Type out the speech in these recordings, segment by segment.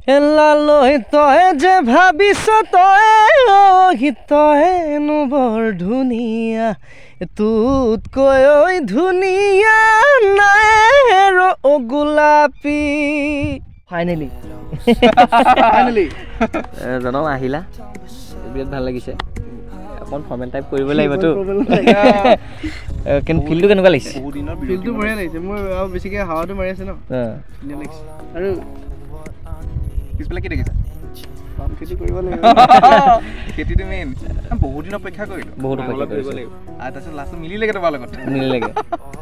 এলালৈ তই যে ভাবিছ তই তইনো বৰ ধুনীয়া তোতকৈ ঐ ধুনীয়া নাই ৰ গোলাপী ফাইনেলি জনম আহিলা বিৰাট ভাল লাগিছে অকণ ফৰ্মেল টাইপ কৰিব লাগিবতো কিন্তু ফিল্ডটো কেনেকুৱা লাগিছে ফিল্ডটো বঢ়িয়া লাগিছে মোৰ আৰু বেছিকৈ হাৱাটো মাৰি আছে ন ধুনীয়া লাগিছে আৰু পিছফালে কি দেখিছা পাম খেতি কৰিব লাগিব খেতিটো মেইন বহুত দিন অপেক্ষা কৰিলোঁ বহুত অপেক্ষা কৰিব লাগিব আৰু তাৰপিছত লাষ্টত মিলিলেগৈ তোমাৰ লগত মিলিলেগৈ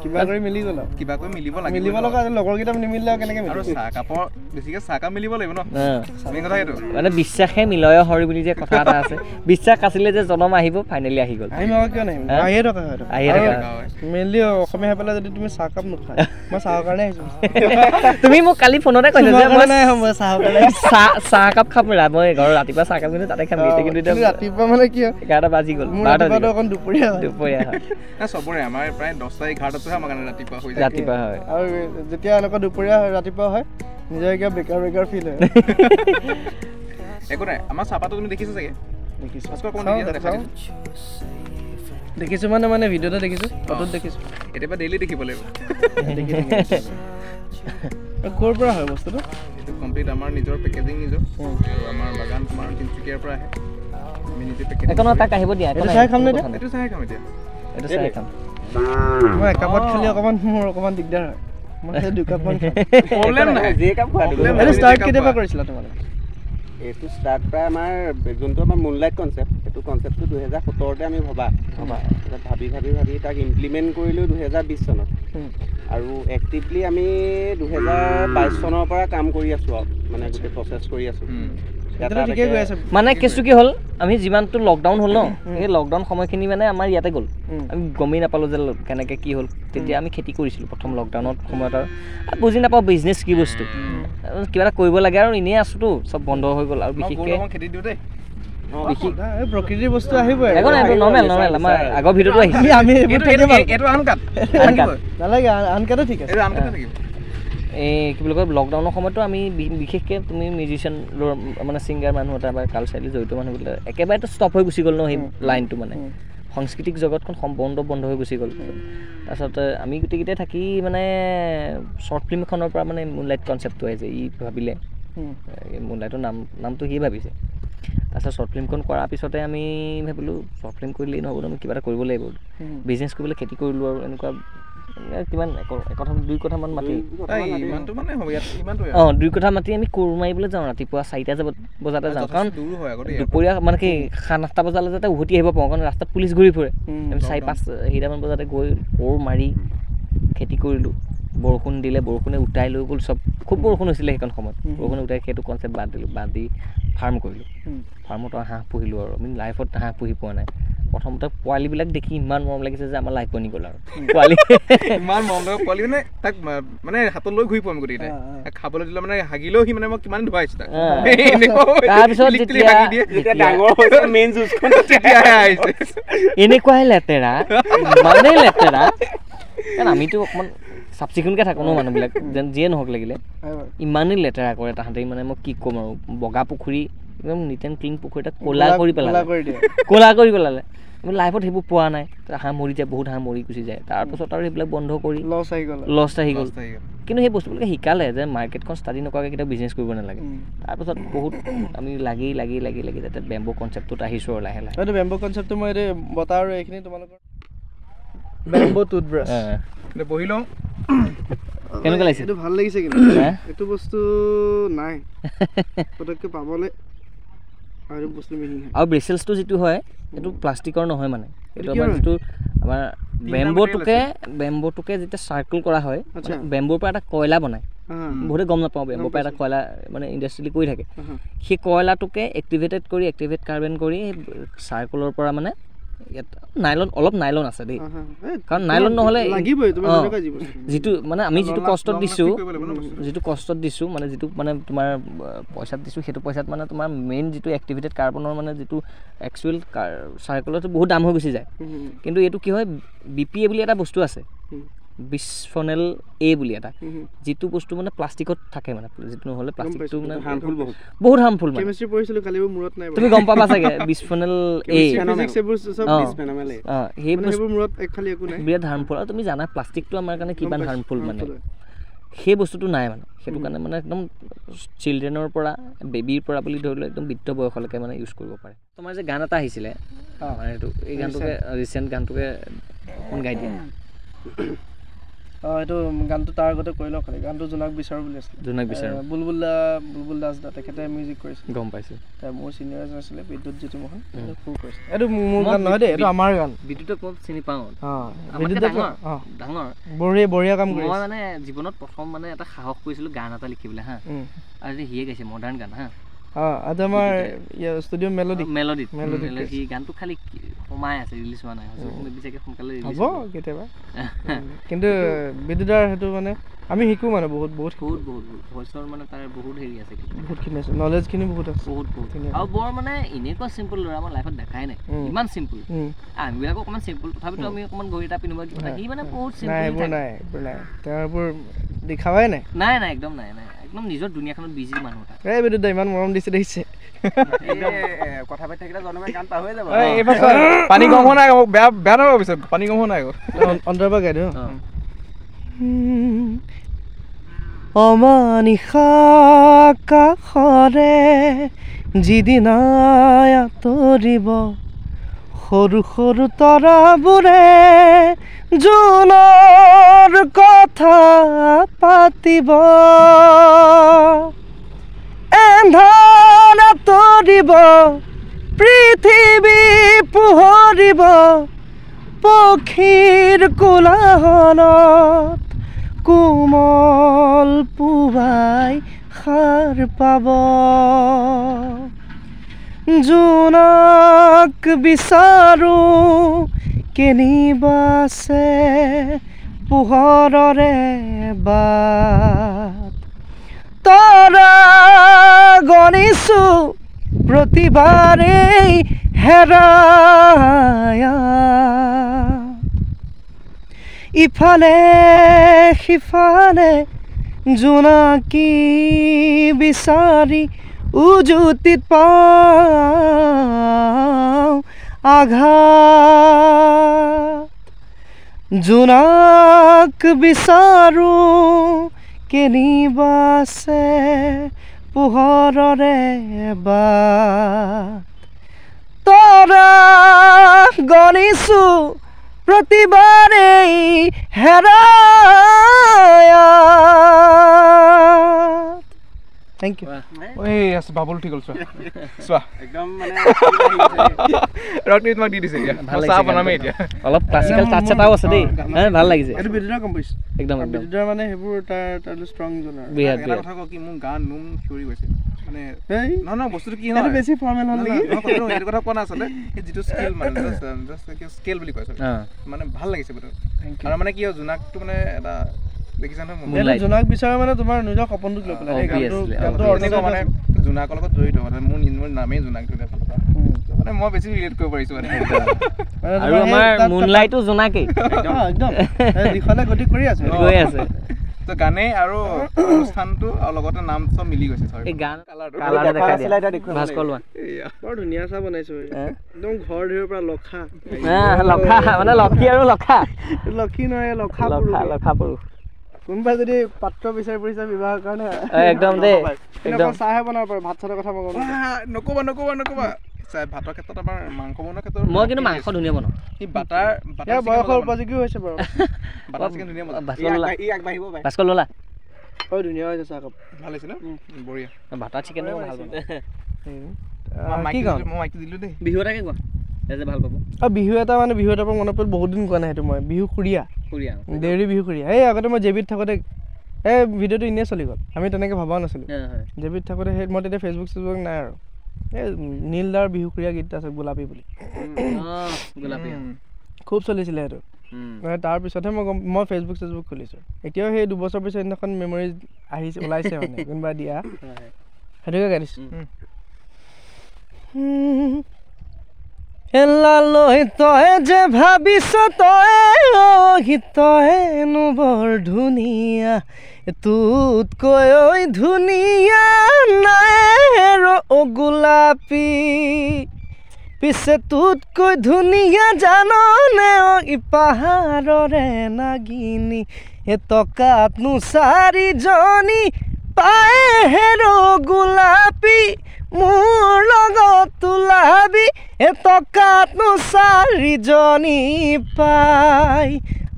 কিবা কৰি মিলি গ'ল আৰু কিবা কৰি মিলিব লাগে মিলিব লগা লগৰকেইটা নিমিলিলে কেনেকৈ আৰু চাহকাপৰ বেছিকৈ চাহকাপ মিলিব লাগিব ন মেইন কথা সেইটো মানে বিশ্বাসে মিলয় হৰি বুলি যে কথা এটা আছে বিশ্বাস আছিলে যে জনম আহিব ফাইনেলি আহি গ'ল আহিম আকৌ কিয় নাহিম আহিয়ে থকা হয় আহিয়ে থকা মেইনলি অসমীয়া পেলাই যদি তুমি চাহকাপ নোখোৱা মই চাহৰ কাৰণে আহিছোঁ তুমি মোক কালি ফোনতে কৈছা যে মই চাহৰ কাৰণে চাহকাপ খাম মই ঘৰৰ ৰাতিপুৱা চাহকাপ কিন্তু তাতে খাম কিন্তু ৰাতিপুৱা মানে কি 11টা বাজি গ'ল অকণ দুপৰীয়া হয় চবৰে আমাৰ প্ৰায় 10টা 11টাতে আমাৰ কাৰণে ৰাতিপুৱা হয় আৰু যেতিয়া এনেকুৱা দুপৰীয়া ৰাতিপুৱা হয় নিজৰ কিবা বেকাৰ ফিল হয় একো নাই আমাৰ চাহপাতটো তুমি দেখিছা চাগে দেখিছো মানে ভিডিঅ'তে দেখিছো ফটোত দেখিছো এতিয়াবা ডেইলি দেখিব লাগিব ক'ৰ পৰা হয় বস্তুটো এইটো কমপ্লিট আমাৰ নিজৰ পেকেজিং নিজৰ আৰু আমাৰ বাগান তোমাৰ তিনিচুকীয়াৰ পৰা আহে আমি নিজে পেকেজিং এখন তাক আহিব দিয়া এইটো চাহ খাম নে এইটো চাহ খাম এতিয়া এইটো চাহ খাম মই একাপত খালি অকমান দিগদাৰ হয় মই দুকাপমান প্ৰব্লেম নাই যে কাপ খোৱা এইটো ষ্টাৰ্ট কেতিয়াবা কৰিছিলা তোমালোকে এইটো ষ্টাৰ্ট প্ৰায় আমাৰ যোনটো আমাৰ মুনলাইট কনচেপ্ট সেইটো কনচেপ্টটো 2017তে আমি ভাবি তাক ইমপ্লিমেণ্ট কৰিলোঁ 2020 চনত আৰু এক্টিভলি আমি 2022 চনৰ পৰা কাম কৰি আছোঁ আৰু মানে গোটেই প্ৰচেছ কৰি আছোঁ মানে কেছটো কি হ'ল আমি যিমানটো লকডাউন হ'ল ন সেই লকডাউন সময়খিনি মানে আমাৰ ইয়াতে গ'ল আমি গমেই নাপালোঁ যে কেনেকৈ কি হ'ল তেতিয়া আমি খেতি কৰিছিলোঁ প্ৰথম লকডাউনত সময়ত আৰু বুজি নাপাওঁ বিজনেছ কি বস্তু কিবা এটা কৰিব লাগে আৰু এনেই আছোঁতো চব বন্ধ হৈ গ'ল আৰু বিশেষকৈ প্ৰকৃতিৰ বস্তু আহিবই একো নাই নৰ্মেল আমাৰ আগৰ ভিডিঅ'টো আহিছে আনকাটো ঠিক আছে এই কি বুলি কয় লকডাউনৰ সময়তো আমি বিশেষকৈ তুমি মিউজিচিয়ান মানে ছিংগাৰ মানুহ এটা বা কালচাৰেলি জড়িত মানুহবিলাক একেবাৰেতো ষ্টপ হৈ গুচি গ'ল ন সেই লাইনটো মানে সাংস্কৃতিক জগতখন সম্পূৰ্ণ বন্ধ হৈ গুচি গ'ল তাৰপিছত আমি গোটেইকেইটাই থাকি মানে শ্বৰ্ট ফিল্ম এখনৰ পৰা মানে মুনলাইট কনচেপ্টটো আহিছে ই ভাবিলে মুনলাইটৰ নামটো সিয়ে ভাবিছে তাৰপিছত শ্বৰ্ট ফিল্মখন কৰাৰ পিছতে আমি ভাবিলোঁ শ্বৰ্ট ফিল্ম কৰিলেই নহ'ব আমি কিবা এটা কৰিব লাগিব বিজনেছ কৰিবলৈ খেতি কৰিলোঁ আৰু এনেকুৱা কিমান দুই কথামান মাতি দুই কথা মাতি আমি কোৰ মাৰিবলৈ যাওঁ ৰাতিপুৱা 4টা বজাতে যাওঁ কাৰণ দুপৰীয়া মানে কি 7-8টা বজালৈ যাতে উভতি আহিব পাৰোঁ কাৰণ ৰাস্তাত পুলিচ ঘূৰি ফুৰে আমি 4-5 বজাতে গৈ কোৰ মাৰি খেতি কৰিলোঁ বৰষুণ দিলে বৰষুণে উটাই লৈ গ'ল চব খুব বৰষুণ হৈছিলে সেইখন সময়ত বৰষুণে উটাই সেইটো কনচেপ্ট বাদ দি ফাৰ্ম কৰিলোঁ ফাৰ্মত হাঁহ পুহিলোঁ আৰু আমি লাইফত হাঁহ পুহি পোৱা নাই প্ৰথমতে পোৱালিবিলাক দেখি ইমান মৰম লাগিছে যে আমাৰ লাইফ বনি গ'ল আৰু পোৱালি ইমান মৰম লগা পোৱালি মানে তাক মানে হাতত লৈ ঘূৰি পোৱা আমি গোটেইকেইটাই খাবলৈ দিলে মানে হাগিলেও সি মানে মই কিমান ধুৱাইছোঁ তাক তাৰপিছত এনেকুৱাই লেতেৰা ইমানেই লেতেৰা কাৰণ আমিতো অকণমান চাফ চিকুণকৈ থাকোঁ ন মানুহবিলাক যেন যিয়ে নহওক লাগিলে ইমানেই লেতেৰা কৰে তাহাঁতে মানে মই কি ক'ম আৰু বগা পুখুৰী একদম নিট এণ্ড ক্লিন পুখুৰী এটা ক'লা কৰি পেলালে আমি লাইফত সেইবোৰ পোৱা নাই হাঁহ মৰি যায় বহুত হাঁহ মৰি গুচি যায় তাৰপাছত আৰু সেইবিলাক বন্ধ কৰি লছ আহি গ'ল কিন্তু সেই বস্তুবিলাকে শিকালে যে মাৰ্কেটখন ষ্টাডি নকৰাকৈ কেতিয়াও বিজনেছ কৰিব নালাগে তাৰপাছত বহুত আমি লাগি যাতে বেম্বো কনচেপ্টটোত আহিছোঁ আৰু লাহে লাহে বেম্বো কনচেপ্টটো মই এতিয়া বতা আৰু এইখিনি তোমালোকৰ বেম্বো টুথব্ৰাছ বহি লওঁ কেনেকুৱা লাগিছে এইটো ভাল লাগিছে কিন্তু এইটো বস্তু নাই পটককৈ পাবলৈ আৰু ব্ৰেচেলছটো যিটো হয় এইটো প্লাষ্টিকৰ নহয় মানে এইটো আমাৰ যিটো আমাৰ বেম্বোটোকে যেতিয়া চাৰ্কুল কৰা হয় বেম্বোৰ পৰা এটা কয়লা বনায় বহুতে গম নাপাওঁ বেম্বোৰ পৰা এটা কয়লা মানে ইণ্ডাষ্ট্ৰিয়েলি কৰি থাকে সেই কয়লাটোকে এক্টিভেট কাৰ্বন কৰি চাৰ্কুলৰ পৰা মানে ইয়াত অলপ নাইলন আছে দেই কাৰণ নাইলন নহ'লে যিটো মানে আমি যিটো কষ্টত দিছোঁ মানে যিটো মানে তোমাৰ পইচাত দিছোঁ সেইটো পইচাত মানে তোমাৰ মেইন যিটো এক্টিভেটেড কাৰ্বনৰ মানে যিটো একচুৱেল চাৰ্কুলতো বহুত দাম হৈ গুচি যায় কিন্তু এইটো কি হয় BPA বুলি এটা বস্তু আছে বিস্ফনেল এ বুলি এটা যিটো বস্তু মানে প্লাষ্টিকত থাকে মানে যিটো নহ'লে প্লাষ্টিকটো মানে হাৰ্মফুল বহুত হাৰ্মফুল মানে কেমিষ্ট্ৰি পঢ়িছিলো কালি মূৰত নাই তুমি গম পাবা চাগে বিস্ফনেল এ ফিজিক্স এইবোৰ চব বিস্ফেনমেল এ সেই সেইবোৰ মূৰত খালি একো নাই বিৰাট হাৰ্মফুল আৰু তুমি জানা প্লাষ্টিকটো আমাৰ কাৰণে কিমান হাৰ্মফুল মানে সেই বস্তুটো নাই মানে সেইটো কাৰণে মানে একদম চিলড্ৰেনৰ পৰা বেবীৰ পৰা বুলি ধৰি লওক একদম বৃদ্ধ বয়সলৈকে মানে ইউজ কৰিব পাৰে তোমাৰ যে গান এটা আহিছিলে আমাৰ এইটো এই গানটোকে ৰিচেণ্ট গানটোকে গাই দিয়া এইটো গানটো তাৰ আগতে কৈ লওঁ খালি গানটো জোনাক বিচাৰ বুলি আছিলে জোনাক বিচাৰ বুলবুল দাস দা তেখেতে মিউজিক কৰিছে গম পাইছোঁ মোৰ চিনিয়ৰ এজন আছিলে বিদ্যুৎ জ্যোতি মোহন সুৰ কৰিছে এইটো মোৰ গান নহয় দেই এইটো আমাৰ গান বিদ্যুতক মই চিনি পাওঁ ডাঙৰ বঢ়িয়া কাম কৰিছে মই মানে জীৱনত প্ৰথম মানে এটা সাহস কৰিছিলোঁ গান এটা লিখিবলৈ হা আৰু সিয়ে গাইছে মডাৰ্ণ গান হা আজি আমাৰ ষ্টুডিঅ' মেলোডিত সি গানটো খালি সোমাই আছে ৰিলিজ হোৱা নাই বিচাৰকে সোনকালে হ'ব কেতিয়াবা কিন্তু বিদ্যুতৰ সেইটো মানে আমি শিকো মানে বহুত ভইচৰ মানে তাৰ বহুত হেৰি আছে বহুতখিনি আছে নলেজখিনি বহুত আছে বহুত আৰু বৰ মানে এনেকুৱা চিম্পল ল'ৰা আমাৰ লাইফত দেখাই নাই ইমান চিম্পল আমিবিলাকো অকণমান চিম্পল তথাপিতো আমি অকণমান ঘড়ী এটা পিন্ধিব সি মানে বহুত চিম্পল নাই তেওঁবোৰ দেখাৱাই নাই একদম নাই একদম নিজৰ দুনিয়াখনত বিজি মানুহ এটা এই বিদ্যুৎ ইমান মৰম দিছে দেখিছে কথা পাতি থাকিলে জনমে গান পাহৰি যাব পানী গৰম হোৱা নাই বেয়া নাপাব পিছত পানী গৰম হোৱা নাই অন্তৰৰ পৰা গাই দিওঁ অমানিশা কাষৰে যিদিনাই আঁতৰিব সৰু সৰু তৰাবোৰে জোনৰ কথা পাতিব এন্ধাৰ আঁতৰিব পৃথিৱী পোহৰিব পক্ষীৰ কোলাহলত কোমল পুৱাই সাৰ পাব জোনাক বিচাৰো কেনিবাছে পোহৰৰে বাট তৰা গণিছো প্ৰতিবাৰেই হেৰায়া ইফালে সিফালে জোনাকী বিচাৰি উজুতিত পাওঁ আঘাত জোনাক বিচাৰো কেনিবাছে পোহৰৰে বাট তৰা গণিছো প্ৰতিবাৰেই হেৰায়া থেংক ইউ আছে বাবুল ঠিক হ'ল চোৱা একদম মানে ৰকনিত মাক দি দিছে এতিয়া ভাল চাহ বনামে এতিয়া অলপ ক্লাছিকেল টাচ এটাও আছে দেই ভাল লাগিছে এইটো বিদ্যুতৰ কম্পোজিশ্যন একদম বিদ্যুতৰ মানে সেইবোৰ তাৰ ষ্ট্ৰং জোন এটা কথা কওঁ কি মোৰ গান নুম থিয়ৰি গৈছে মানে নহয় বস্তুটো কি হয় বেছি ফৰ্মেল হ'ল নেকি এইটো কথা কোৱা নাই আচলতে এই যিটো স্কিল মানে স্কেল বুলি কয় মানে ভাল লাগিছে বস্তু আৰু মানে কি হয় জোনাকটো মানে এটা দেখিছা নহয় জোনাক বিচাৰে মানে তোমাৰ নিজৰ সপোনটোক লৈ পেলাই মানে জোনাকৰ লগত জড়িত মানে মোৰ নামেই জোনাক ধৰিলে ভাল পাওঁ মানে মই বেছি ৰিলেট কৰিব পাৰিছো মানে আৰু আমাৰ মুনলাইটো জোনাকেই একদম দিশলে গতি কৰি আছে তো গানে আৰু অনুষ্ঠানটো আৰু লগতে নাম চব মিলি গৈছে এই গান কালাৰটো দেখা দিয়া ভাস্কৰ লোৱা বৰ ধুনীয়া চাহ বনাইছো একদম ঘৰ ধৰিৰ পৰা লখা মানে লক্ষী আৰু লখা লক্ষী নহয় লখা পুৰুষ কোনোবাই যদি পাত্ৰ বিচাৰি পৰিছে বিবাহৰ কাৰণে একদম দেই একদম চাহে বনাব পাৰে ভাত চাতৰ কথা মই নকবা ভাতৰ ক্ষেত্ৰত আমাৰ মাংস বনোৱাৰ ক্ষেত্ৰত মই কিন্তু মাংস ধুনীয়া বনাওঁ এই বাটাৰ বয়সৰ উপযোগী হৈছে বাৰু বাটাৰ চিকেন ধুনীয়া ভাস্কৰ ল'লা ধুনীয়া হৈছে চাহকাপ ভাল হৈছে ন বঢ়িয়া বাটাৰ চিকেনো ভাল কি গান মই মাইকটো দিলো দেই বিহু এটাকে কোৱা যে ভাল পাব বিহু এটা মানে বিহু এটা মনত পৰিল বহুত দিন কোৱা নাই সেইটো মই বিহু খুৰীয়া দেউৰী বিহু খুৰীয়া এই আগতে মই জেবিত থাকোঁতে এই ভিডিঅ'টো এনেই চলি গ'ল আমি তেনেকৈ ভবাও নাছিলোঁ জেবিত থাকোঁতে সেই মই তেতিয়া ফেচবুক নাই আৰু এই নীল দাৰ বিহু খুৰীয়া গীত আছে গোলাপী বুলি খুব চলিছিলে সেইটো তাৰপিছতহে মই ফেচবুক খুলিছোঁ এতিয়াও সেই 2 বছৰ পিছত সেইদিনাখন মেমৰিজ আহিছে ওলাইছে মানে কোনোবা দিয়া সেইটোকে গাই দিছোঁ এলালৈ তই যে ভাবিছ তই তইনো বৰ ধুনীয়া তোতকৈ ঐ ধুনীয়া নাই গোলাপী পিছে তোতকৈ ধুনীয়া জাননে ই পাহাৰৰে নাগিনী টকাতনো চাৰিজনী পায় গোলাপী মোৰ লগত ওলাবি টকাতনো চাৰিজনী পাই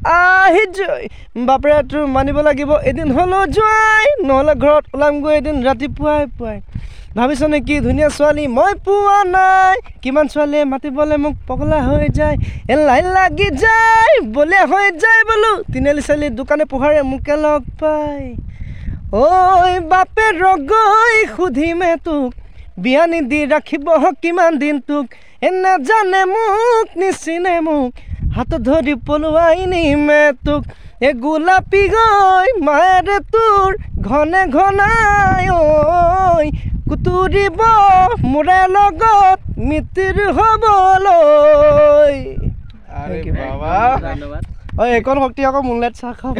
আহি জয় বাপৰে তোৰ মানিব লাগিব এদিন হ'লেও যোৱাই নহ'লে ঘৰত ওলামগৈ এদিন ৰাতিপুৱাই পুৱাই ভাবিছনে কি ধুনীয়া ছোৱালী মই পোৱা নাই কিমান ছোৱালীয়ে মাতিবলৈ মোক পগলা হৈ যায় লাইন লাগি যায় বলে হৈ যায় বোলো তিনিআলি চাৰিআলি দোকানে পোহাৰে মোকে লগ পাই ঐ বাপে ৰগৈ সুধিমে তোক বিয়া নিদি ৰাখিব কিমান দিন তোক নাজানে মোক নিচিনে মোক হাতত ধৰি পলুৱাই নিমে তোক গোলাপী গৈ মায়েৰে তোৰ ঘনে ঘনাই ঐ কুতুৰিব মোৰে লগত মিতিৰ হ'বলৈ আৰে বাবা ধন্যবাদ এইকণ শক্তি আকৌ মুনলাইট চাহ খাব